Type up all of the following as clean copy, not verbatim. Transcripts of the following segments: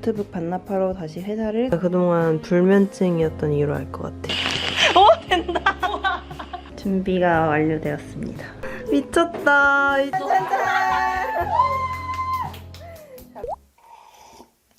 노트북 반납하러 다시 회사를 그동안 불면증이었던 이유로 알 것 같아. 된다! 준비가 완료되었습니다. 미쳤다.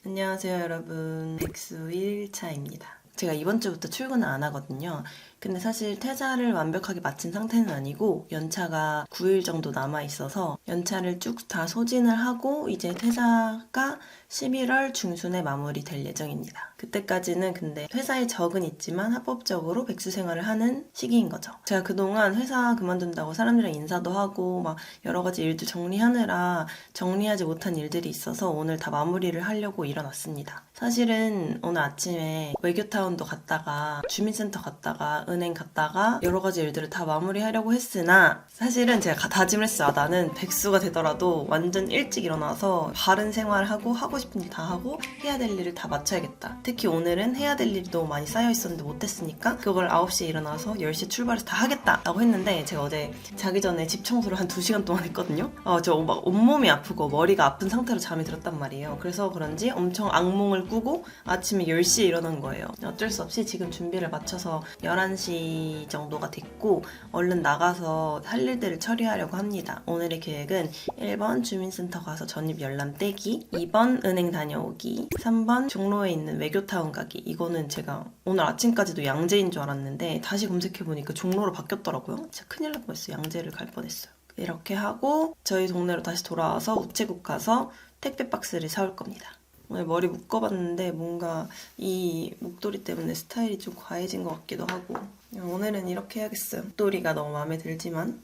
안녕하세요 여러분, 백수 1차입니다. 제가 이번 주부터 출근을 안 하거든요. 근데 사실 퇴사를 완벽하게 마친 상태는 아니고 연차가 9일 정도 남아있어서 연차를 쭉 다 소진을 하고 이제 퇴사가 11월 중순에 마무리될 예정입니다. 그때까지는 근데 회사에 적은 있지만 합법적으로 백수 생활을 하는 시기인 거죠. 제가 그동안 회사 그만둔다고 사람들이랑 인사도 하고 막 여러 가지 일들 정리하느라 정리하지 못한 일들이 있어서 오늘 다 마무리를 하려고 일어났습니다. 사실은 오늘 아침에 외교타운도 갔다가 주민센터 갔다가 은행 갔다가 여러 가지 일들을 다 마무리하려고 했으나 사실은 제가 다짐을 했어요. 나는 백수가 되더라도 완전 일찍 일어나서 바른 생활을 하고 싶은 일 다 하고 해야 될 일을 다 마쳐야겠다. 특히 오늘은 해야 될 일이 너무 많이 쌓여있었는데 못했으니까 그걸 9시에 일어나서 10시에 출발해서 다 하겠다 라고 했는데 제가 어제 자기 전에 집 청소를 한 2시간 동안 했거든요. 저 막 온몸이 아프고 머리가 아픈 상태로 잠이 들었단 말이에요. 그래서 그런지 엄청 악몽을 꾸고 아침에 10시에 일어난 거예요. 어쩔 수 없이 지금 준비를 마쳐서 11시 정도가 됐고 얼른 나가서 할 일들을 처리하려고 합니다. 오늘의 계획은 1번 주민센터 가서 전입 열람 떼기, 2번 은행 다녀오기, 3번 종로에 있는 외교타운 가기. 이거는 제가 오늘 아침까지도 양재인 줄 알았는데 다시 검색해보니까 종로로 바뀌었더라고요. 진짜 큰일 날 뻔했어요. 양재를 갈 뻔했어요. 이렇게 하고 저희 동네로 다시 돌아와서 우체국 가서 택배 박스를 사올 겁니다. 오늘 머리 묶어봤는데 뭔가 이 목도리 때문에 스타일이 좀 과해진 것 같기도 하고 오늘은 이렇게 해야겠어요. 목도리가 너무 마음에 들지만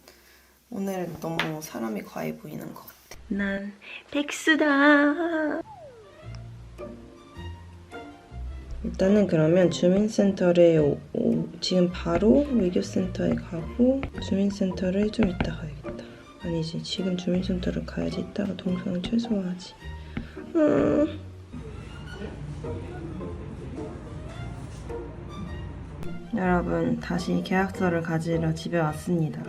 오늘은 너무 사람이 과해 보이는 것 같아. 난 백수다. 일단은 그러면 주민센터를 지금 바로 외교센터에 가고 주민센터를 좀 이따 가야겠다. 아니지, 지금 주민센터를 가야지. 이따가 동선을 최소화하지. 여러분, 다시 계약서를 가지러 집에 왔습니다.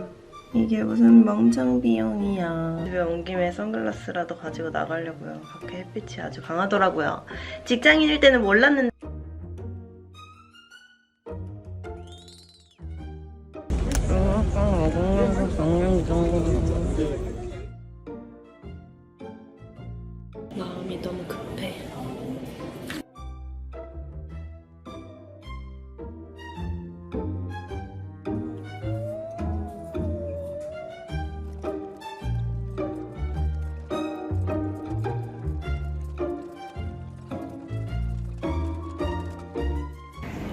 이게 무슨 멍청 비용이야. 집에 온 김에 선글라스라도 가지고 나가려고요. 밖에 햇빛이 아주 강하더라고요. 직장인일 때는 몰랐는데. 마음이 너무 급해.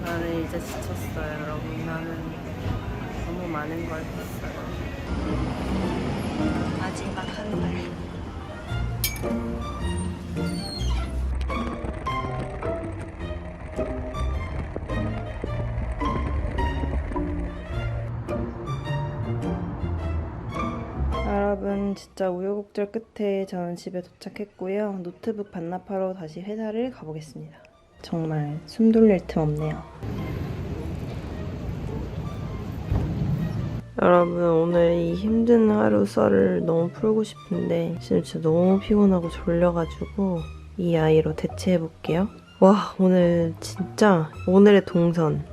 나는 이제 지쳤어요, 여러분. 나는 너무 많은 걸 했어요. 마지막 한 발. 여러분, 진짜 우여곡절 끝에 저는 집에 도착했고요. 노트북 반납하러 다시 회사를 가보겠습니다. 정말 숨 돌릴 틈 없네요. 여러분, 오늘 이 힘든 하루 썰을 너무 풀고 싶은데 지금 진짜 너무 피곤하고 졸려가지고 이 아이로 대체해볼게요. 와, 오늘 진짜 오늘의 동선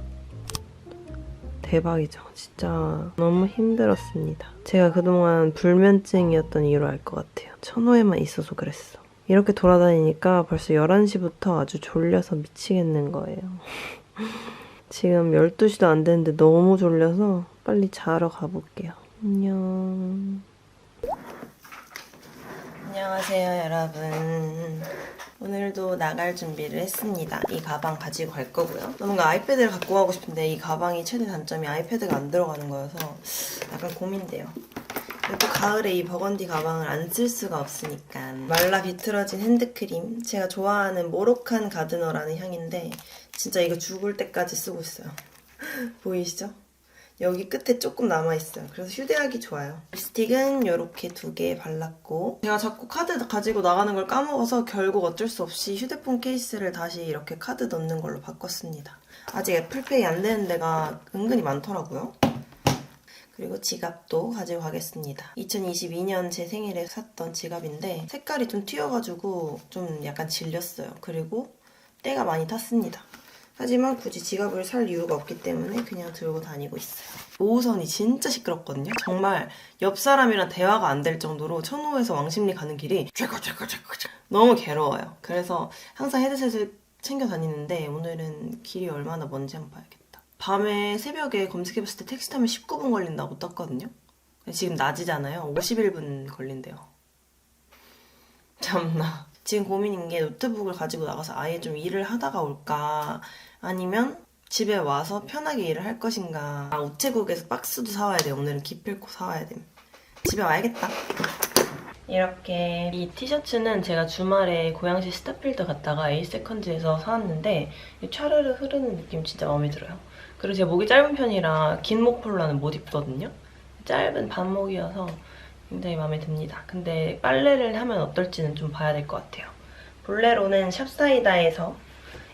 대박이죠. 진짜 너무 힘들었습니다. 제가 그동안 불면증이었던 이유로 알 것 같아요. 천호에만 있어서 그랬어. 이렇게 돌아다니니까 벌써 11시부터 아주 졸려서 미치겠는 거예요. 지금 12시도 안 됐는데 너무 졸려서 빨리 자러 가볼게요. 안녕. 안녕하세요, 여러분. 오늘도 나갈 준비를 했습니다. 이 가방 가지고 갈 거고요. 뭔가 아이패드를 갖고 가고 싶은데 이 가방이 최대 단점이 아이패드가 안 들어가는 거여서 약간 고민돼요. 또 가을에 이 버건디 가방을 안 쓸 수가 없으니까 말라 비틀어진 핸드크림, 제가 좋아하는 모로칸 가드너라는 향인데 진짜 이거 죽을 때까지 쓰고 있어요. 보이시죠? 여기 끝에 조금 남아있어요. 그래서 휴대하기 좋아요. 립스틱은 이렇게 2개 발랐고 제가 자꾸 카드 가지고 나가는 걸 까먹어서 결국 어쩔 수 없이 휴대폰 케이스를 다시 이렇게 카드 넣는 걸로 바꿨습니다. 아직 애플페이 안 되는 데가 은근히 많더라고요. 그리고 지갑도 가지고 가겠습니다. 2022년 제 생일에 샀던 지갑인데 색깔이 좀 튀어가지고 좀 약간 질렸어요. 그리고 때가 많이 탔습니다. 하지만 굳이 지갑을 살 이유가 없기 때문에 그냥 들고 다니고 있어요. 5호선이 진짜 시끄럽거든요. 정말 옆 사람이랑 대화가 안 될 정도로 천호에서 왕십리 가는 길이 너무 괴로워요. 그래서 항상 헤드셋을 챙겨 다니는데 오늘은 길이 얼마나 먼지 한번 봐야겠다. 밤에 새벽에 검색해봤을 때 택시 타면 19분 걸린다고 떴거든요. 지금 낮이잖아요. 51분 걸린대요. 참나. 지금 고민인 게 노트북을 가지고 나가서 아예 좀 일을 하다가 올까 아니면 집에 와서 편하게 일을 할 것인가. 우체국에서 박스도 사와야 돼요. 오늘은 기필코 사와야 돼. 집에 와야겠다. 이렇게 이 티셔츠는 제가 주말에 고양시 스타필드 갔다가 에이세컨즈에서 사왔는데 촤르르 흐르는 느낌 진짜 마음에 들어요. 그리고 제가 목이 짧은 편이라 긴 목 폴라는 못 입거든요. 짧은 반목이어서 굉장히 마음에 듭니다. 근데 빨래를 하면 어떨지는 좀 봐야 될 것 같아요. 볼레로는 샵사이다에서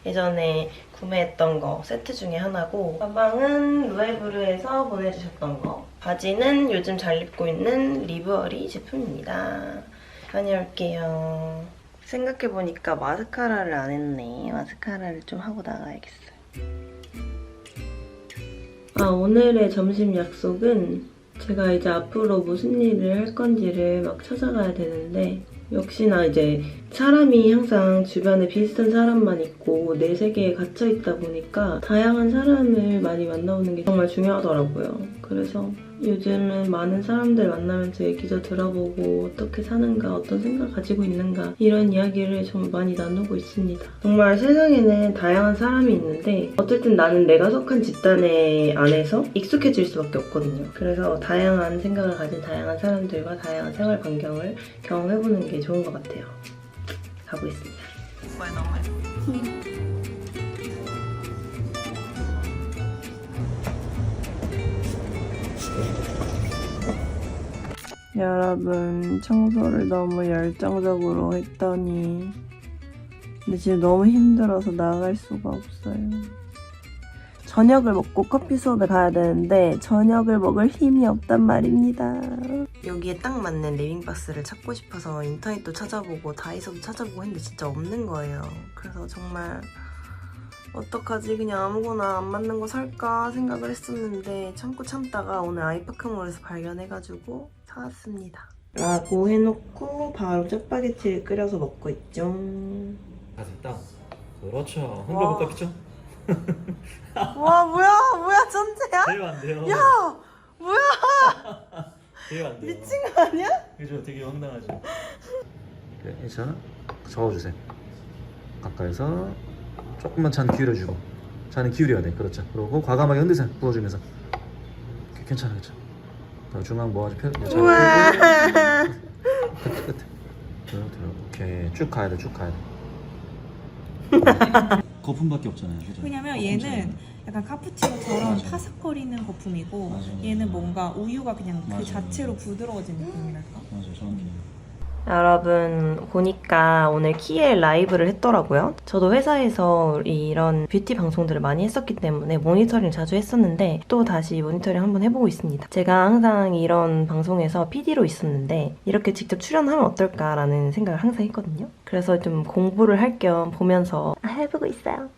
예전에 구매했던 거 세트 중에 하나고, 가방은 루에브르에서 보내주셨던 거, 바지는 요즘 잘 입고 있는 리브어리 제품입니다. 다녀올게요. 생각해보니까 마스카라를 안 했네. 마스카라를 좀 하고 나가야겠어요. 오늘의 점심 약속은 제가 이제 앞으로 무슨 일을 할 건지를 막 찾아가야 되는데, 역시나 이제 사람이 항상 주변에 비슷한 사람만 있고 내 세계에 갇혀 있다 보니까 다양한 사람을 많이 만나보는 게 정말 중요하더라고요. 그래서 요즘은 많은 사람들 만나면서 얘기도 들어보고 어떻게 사는가, 어떤 생각 가지고 있는가 이런 이야기를 정말 많이 나누고 있습니다. 정말 세상에는 다양한 사람이 있는데 어쨌든 나는 내가 속한 집단의 안에서 익숙해질 수밖에 없거든요. 그래서 다양한 생각을 가진 다양한 사람들과 다양한 생활 반경을 경험해보는 게 좋은 것 같아요. 가고 있습니다. 여러분, 청소를 너무 열정적으로 했더니 근데 지금 너무 힘들어서 나갈 수가 없어요. 저녁을 먹고 커피 수업에 가야 되는데 저녁을 먹을 힘이 없단 말입니다. 여기에 딱 맞는 리빙박스를 찾고 싶어서 인터넷도 찾아보고 다이소도 찾아보고 했는데 진짜 없는 거예요. 그래서 정말 어떡하지? 그냥 아무거나 안 맞는 거 살까 생각을 했었는데 참고 참다가 오늘 아이파크몰에서 발견해가지고 사왔습니다. 라고 해놓고 바로 짜파게티를 끓여서 먹고 있죠. 다 됐다. 그렇죠. 흔들어 볼까 피죠? 와 뭐야 천재야? 대요 안 돼요? 야 뭐야? 대요 안 돼요? 미친 거 아니야? 그죠? 되게 황당하죠. 그래, 자 저어주세요. 가까이서 조금만 잔 기울여주고, 잔은 기울여야 돼. 그렇죠. 그리고 과감하게 흔드세요. 부어주면서. 괜찮아. 중앙 모아주 펴. 우와. 끝. 오케이. 쭉 가야 돼. 거품밖에 없잖아요. 그죠? 왜냐면 얘는 약간 카푸치노처럼 맞아. 파삭거리는 거품이고 맞아. 얘는 뭔가 우유가 그냥 그 맞아. 자체로 부드러워진 느낌이랄까? 맞아, 정확히. 여러분 보니까 오늘 키엘 라이브를 했더라고요. 저도 회사에서 이런 뷰티 방송들을 많이 했었기 때문에 모니터링 자주 했었는데 또 다시 모니터링 한번 해보고 있습니다. 제가 항상 이런 방송에서 PD로 있었는데 이렇게 직접 출연하면 어떨까라는 생각을 항상 했거든요. 그래서 좀 공부를 할 겸 보면서 해보고 있어요.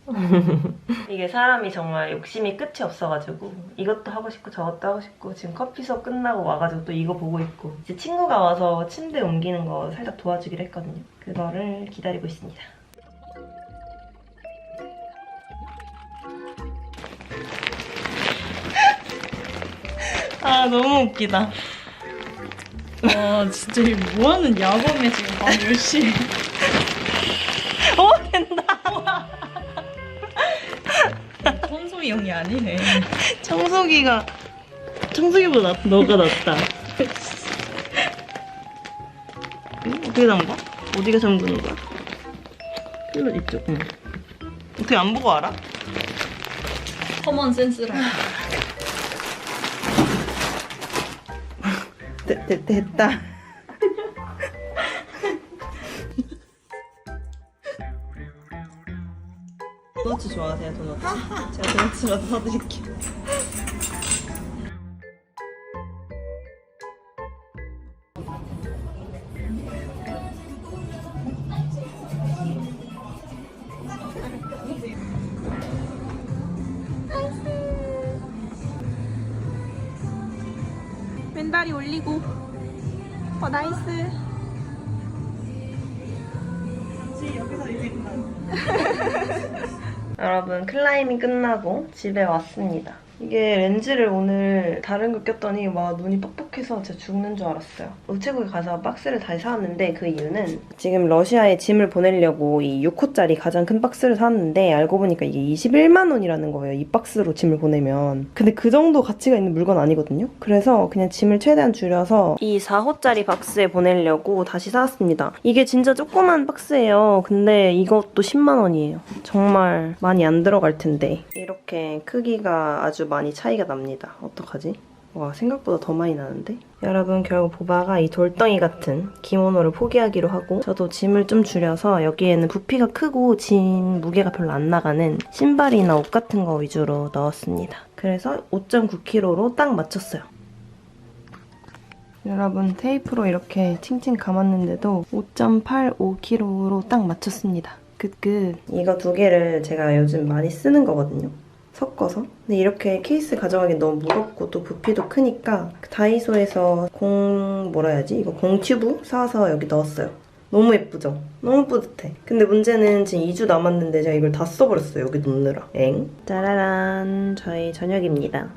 이게 사람이 정말 욕심이 끝이 없어가지고 이것도 하고 싶고 저것도 하고 싶고 지금 커피 수업 끝나고 와가지고 또 이거 보고 있고 이제 친구가 와서 침대 옮기는 거 살짝 도와주기로 했거든요. 그거를 기다리고 있습니다. 아 너무 웃기다. 와 진짜 이거 뭐하는 야범에 지금 밤 10시 된다. 청소이 형이 아니네. 청소기보다 너가 낫다. 어떻게 담가? 어디가 잠그는 거야? 일로 이쪽. 응. 어떻게 안 보고 알아? 커먼 센스라. 됐다. 도넛 좋아하세요, 도넛? 제가 도넛이라도 사드릴게요. 왼다리 올리고. 나이스. 여러분, 클라이밍 끝나고 집에 왔습니다. 이게 렌즈를 오늘 다른 거 꼈더니 와 눈이 뻑뻑해서 진짜 죽는 줄 알았어요. 우체국에 가서 박스를 다시 사왔는데 그 이유는 지금 러시아에 짐을 보내려고 이 6호짜리 가장 큰 박스를 사왔는데 알고 보니까 이게 21만 원이라는 거예요. 이 박스로 짐을 보내면. 근데 그 정도 가치가 있는 물건 아니거든요. 그래서 그냥 짐을 최대한 줄여서 이 4호짜리 박스에 보내려고 다시 사왔습니다. 이게 진짜 조그만 박스예요. 근데 이것도 10만 원이에요. 정말 많이 안 들어갈 텐데. 이렇게 크기가 아주 많이 차이가 납니다. 어떡하지? 와, 생각보다 더 많이 나는데? 여러분, 결국 보바가 이 돌덩이 같은 기모노를 포기하기로 하고 저도 짐을 좀 줄여서 여기에는 부피가 크고 짐 무게가 별로 안 나가는 신발이나 옷 같은 거 위주로 넣었습니다. 그래서 5.9kg로 딱 맞췄어요. 여러분, 테이프로 이렇게 칭칭 감았는데도 5.85kg로 딱 맞췄습니다. 끝. 이거 두 개를 제가 요즘 많이 쓰는 거거든요. 섞어서. 근데 이렇게 케이스 가져가기 너무 무겁고 또 부피도 크니까 다이소에서 공 튜브 사와서 여기 넣었어요. 너무 예쁘죠? 너무 뿌듯해. 근데 문제는 지금 2주 남았는데 제가 이걸 다 써버렸어요. 여기 놓느라. 짜라란. 저희 저녁입니다.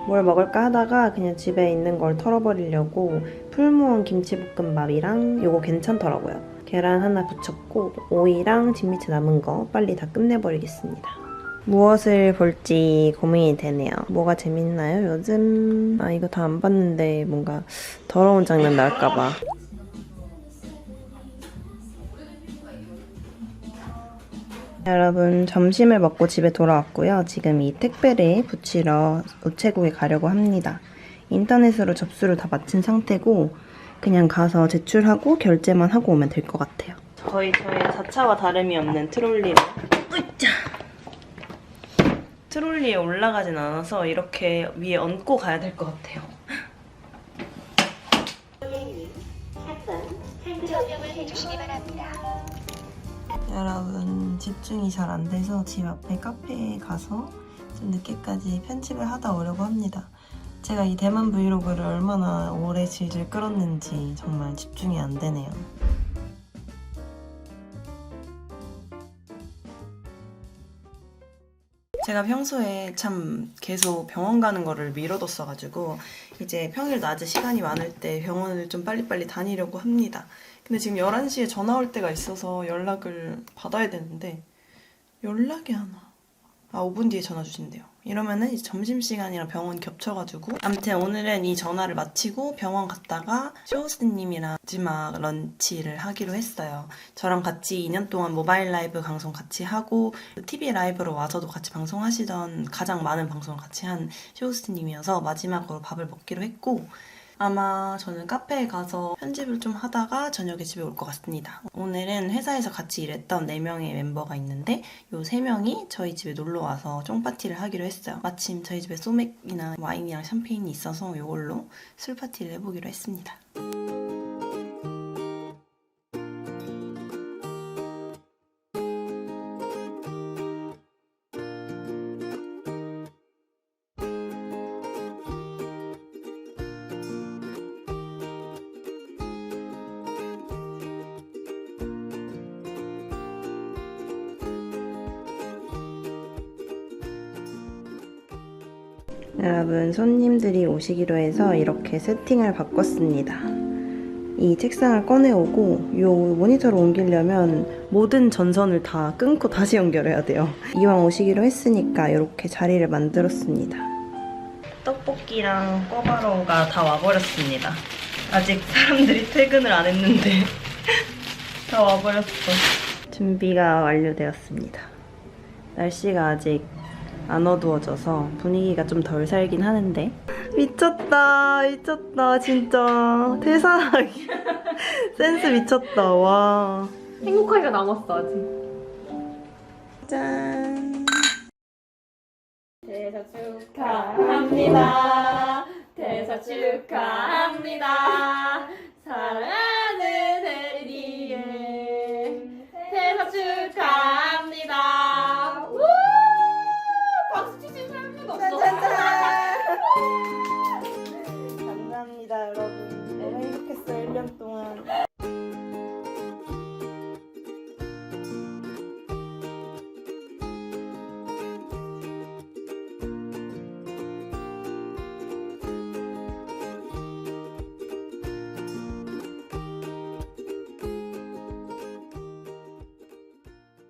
뭘 먹을까 하다가 그냥 집에 있는 걸 털어버리려고 풀무원 김치볶음밥이랑 요거 괜찮더라고요. 계란 하나 부쳤고 오이랑 진미채 남은 거 빨리 다 끝내버리겠습니다. 무엇을 볼지 고민이 되네요. 뭐가 재밌나요, 요즘? 이거 다 안 봤는데 뭔가 더러운 장면 나올까봐. 여러분, 점심을 먹고 집에 돌아왔고요. 지금 이 택배를 붙이러 우체국에 가려고 합니다. 인터넷으로 접수를 다 마친 상태고 그냥 가서 제출하고 결제만 하고 오면 될 것 같아요. 저의 자차와 다름이 없는 트롤리를 트롤리에 올라가진 않아서 이렇게 위에 얹고 가야 될 것 같아요. 여러분, 집중이 잘 안 돼서 집 앞에 카페에 가서 좀 늦게까지 편집을 하다 오려고 합니다. 제가 이 대만 브이로그를 얼마나 오래 질질 끌었는지 정말 집중이 안 되네요. 제가 평소에 참 계속 병원 가는 거를 미뤄뒀어가지고 이제 평일 낮에 시간이 많을 때 병원을 좀 빨리빨리 다니려고 합니다. 근데 지금 11시에 전화 올 때가 있어서 연락을 받아야 되는데 연락이 안 와. 5분 뒤에 전화 주신대요. 이러면은 이제 점심시간이랑 병원 겹쳐가지고 아무튼 오늘은 이 전화를 마치고 병원 갔다가 쇼호스님이랑 마지막 런치를 하기로 했어요. 저랑 같이 2년 동안 모바일 라이브 방송 같이 하고 TV 라이브로 와서도 같이 방송하시던 가장 많은 방송을 같이 한 쇼호스님이어서 마지막으로 밥을 먹기로 했고 아마 저는 카페에 가서 편집을 좀 하다가 저녁에 집에 올 것 같습니다. 오늘은 회사에서 같이 일했던 4명의 멤버가 있는데 이 3명이 저희 집에 놀러와서 쫑파티를 하기로 했어요. 마침 저희 집에 소맥이나 와인이랑 샴페인이 있어서 이걸로 술 파티를 해보기로 했습니다. 여러분, 손님들이 오시기로 해서 이렇게 세팅을 바꿨습니다. 이 책상을 꺼내오고 이 모니터를 옮기려면 모든 전선을 다 끊고 다시 연결해야 돼요. 이왕 오시기로 했으니까 이렇게 자리를 만들었습니다. 떡볶이랑 꿔바로우가 다 와버렸습니다. 아직 사람들이 퇴근을 안 했는데 다 와버렸어. 준비가 완료되었습니다. 날씨가 아직 안 어두워져서 분위기가 좀 덜 살긴 하는데 미쳤다 진짜 대사하기 센스 미쳤다. 와, 행복하기가 남았어 아직. 짠. 대사 축하합니다. 대사 축하합니다. 사랑하는 혜리의 안녕.